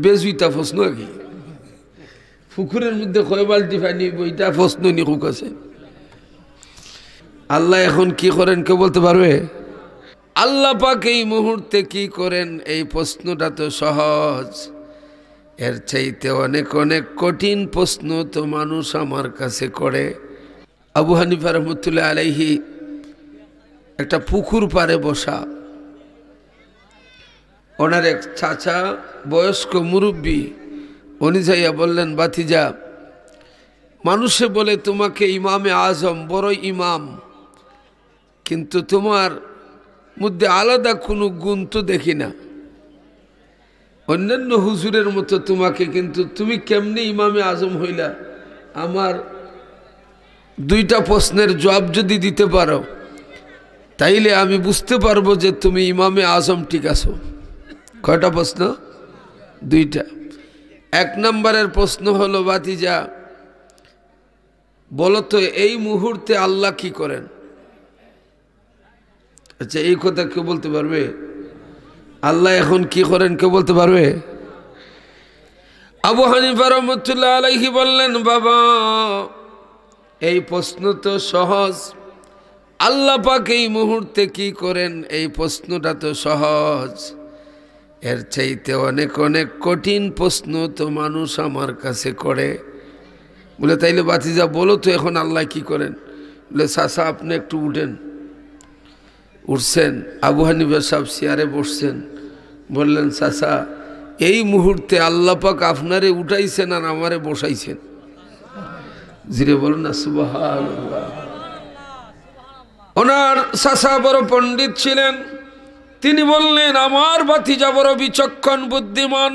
বেজুইতা প্রশ্ন কি পুকুরের মধ্যে কয় বালতি পানি বইটা প্রশ্ন নিকুক আছে আল্লাহ এখন কি করেন কেউ বলতে পারবে আল্লাহ পাক এই মুহূর্তে কি করেন এই প্রশ্নটা তো সহজ এর চাইতে অনেক অনেক কঠিন প্রশ্ন তো মানুষ আমার কাছে করে আবু হানিফা রহমতুল্লাহ আলাইহি একটা পুকুর পারে বসা ওনার এক চাচা বয়স্ক মুরব্বী উনি যাইয়া বললেন বাতিজা মানুষে বলে তোমাকে ইমামে আজম বড় ইমাম কিন্তু তোমার মধ্যে আলাদা কোনো গুণ তো দেখি না অন্যান্য হুজুরের মতো তোমাকে কিন্তু তুমি কেমনে ইমামে আজম হইলা আমার দুইটা প্রশ্নের জবাব যদি দিতে পারো তাইলে আমি বুঝতে পারবো যে তুমি ইমামে আজম ঠিক আছো কয়টা প্রশ্ন দুইটা এক নম্বরের প্রশ্ন হলো বাতিজা বলো তো এই মুহূর্তে আল্লাহ কি করেন আচ্ছা এই কথা কেউ বলতে পারবে আল্লাহ এখন কি করেন কেউ বলতে পারবে আবু হানিফা রহমতুল্লাহ আলাইহি বললেন বাবা এই প্রশ্ন তো সহজ আল্লাহ পাক এই মুহূর্তে কি করেন এই প্রশ্নটা তো সহজ এর চাইতে অনেক অনেক কঠিন প্রশ্ন তো মানুষ আমার কাছে করে বলে তাইলে বাতিজা বলো তো এখন আল্লাহ কি করেন বলে চাচা আপনি একটু উঠেন উঠছেন আবু হানিফা সাহেব চেয়ারে বসছেন বললেন চাচা এই মুহূর্তে আল্লাহ পাক আপনারে উঠাইছেন আর আমারে বসাইছেন জিরে বলুন না সুবহানাল্লাহ ওনার চাচা বড় পণ্ডিত ছিলেন তিনি বললেন আমার ভাতিজা বড় বিচক্ষণ বুদ্ধিমান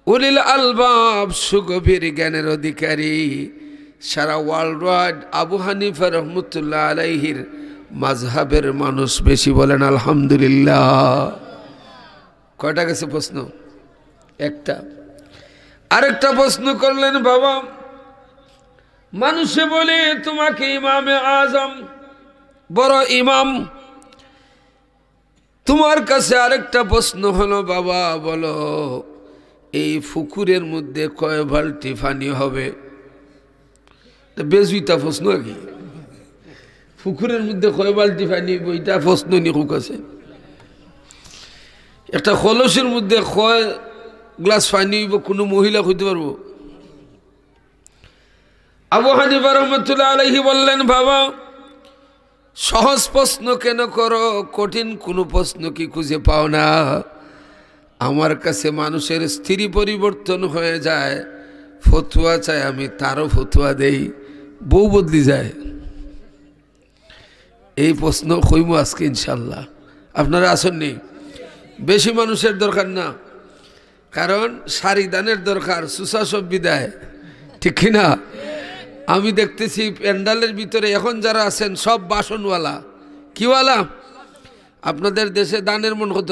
উলিল আলবাব সুগভীর জ্ঞানের অধিকারী সারা ওয়ার্ল্ড ওয়াইড আবু হানিফা রহমতুল্লাহ আলাইহির মাযহাবের মানুষ বেশি বলেন আলহামদুলিল্লাহ কয়টা গেছে প্রশ্ন একটা আরেকটা প্রশ্ন করলেন বাবা মানুষে বলে তোমাকে ইমামে আজম বড় ইমাম তোমার কাছে আরেকটা প্রশ্ন হলো বাবা বলো এই পুকুরের মধ্যে কয় বালতি পানি হবে বেজুইতা প্রশ্ন কি পুকুরের মধ্যে কয় বালতি পানি বইটা প্রশ্ন নিকুক আছে একটা কলসের মধ্যে কয় গ্লাস পানি কোনো মহিলা হইতে পারবো আবু হানিফা রহমতুল্লাহ আলাইহি বললেন বাবা সহজ প্রশ্ন কেন করো কঠিন কোনো প্রশ্ন কি খুঁজে পাও না আমার কাছে মানুষের স্ত্রী পরিবর্তন হয়ে যায় ফতুয়া চাই আমি তারও ফতুয়া দেই বউ বদলি যায় এই প্রশ্ন কইমু আজকে ইনশাল্লাহ আপনারা আসেননি বেশি মানুষের দরকার না কারণ শাড়ি দানের দরকার সুশাসব বিদায় ঠিক কিনা আমি দেখতেছি প্যান্ডালের ভিতরে এখন যারা আছেন সব বাসনওয়ালা কিওয়ালা আপনাদের দেশে দানের মন কত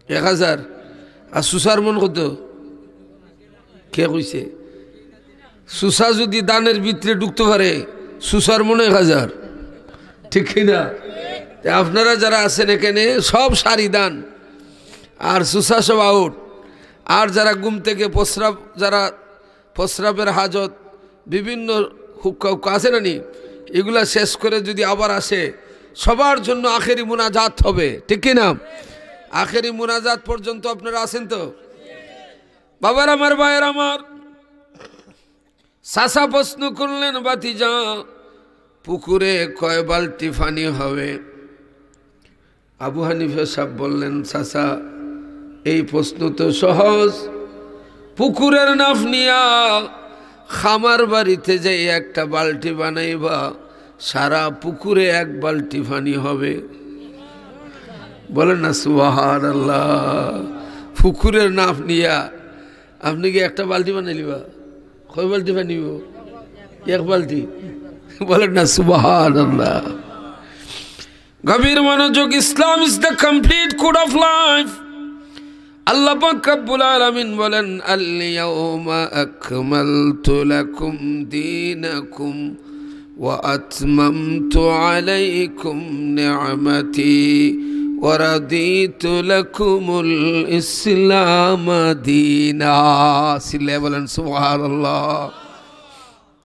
1000 আর সুসার মন কত কে কইছে সুসা যদি দানের ভিতরে ঢুকতে পারে সুসার মন 1000 ঠিক কিনা আপনারা যারা আছেন এখানে সব শাড়ি দান আর সুসা সব আউট আর যারা ঘুম থেকে প্রস্রাব যারা প্রস্রাবের হাজত বিভিন্ন হুক্কা আছে না নি এগুলা শেষ করে যদি আবার আসে সবার জন্য আখেরি মুনাজাত হবে ঠিক কিনা আখেরি মুনাজাত পর্যন্ত আপনারা আছেন তো বাবার আমার ভাইয়ের আমার চাচা প্রশ্ন করলেন বাতিজা পুকুরে কয় বালতি পানি হবে আবু হানিফা সাহেব বললেন চাচা এই প্রশ্ন তো সহজ পুকুরের নাফ নিয়া খামার বাড়িতে যাই একটা বালতি বানাইবা সারা পুকুরে এক বালতি পানি হবে বলেন না সুবহানাল্লাহ পুকুরের নাফ নিয়া আপনি কি একটা বালতি বানাইলিবা কয় বালতি বানিব এক বালতি বলেন না সুবহানাল্লাহ গভীর মনোযোগ Islam is the complete code of life আল্লাহ পাক রব্বুল আলামিন বলেন আল ইয়াউমা আকমালতু লাকুম দীনাকুম ওয়া আতমামতু আলাইকুম নি'মাতি ওয়ারাদিতু লাকুমুল ইসলাম দীনা। সিল্লাল্লাহু বলেন সুবহানাল্লাহ।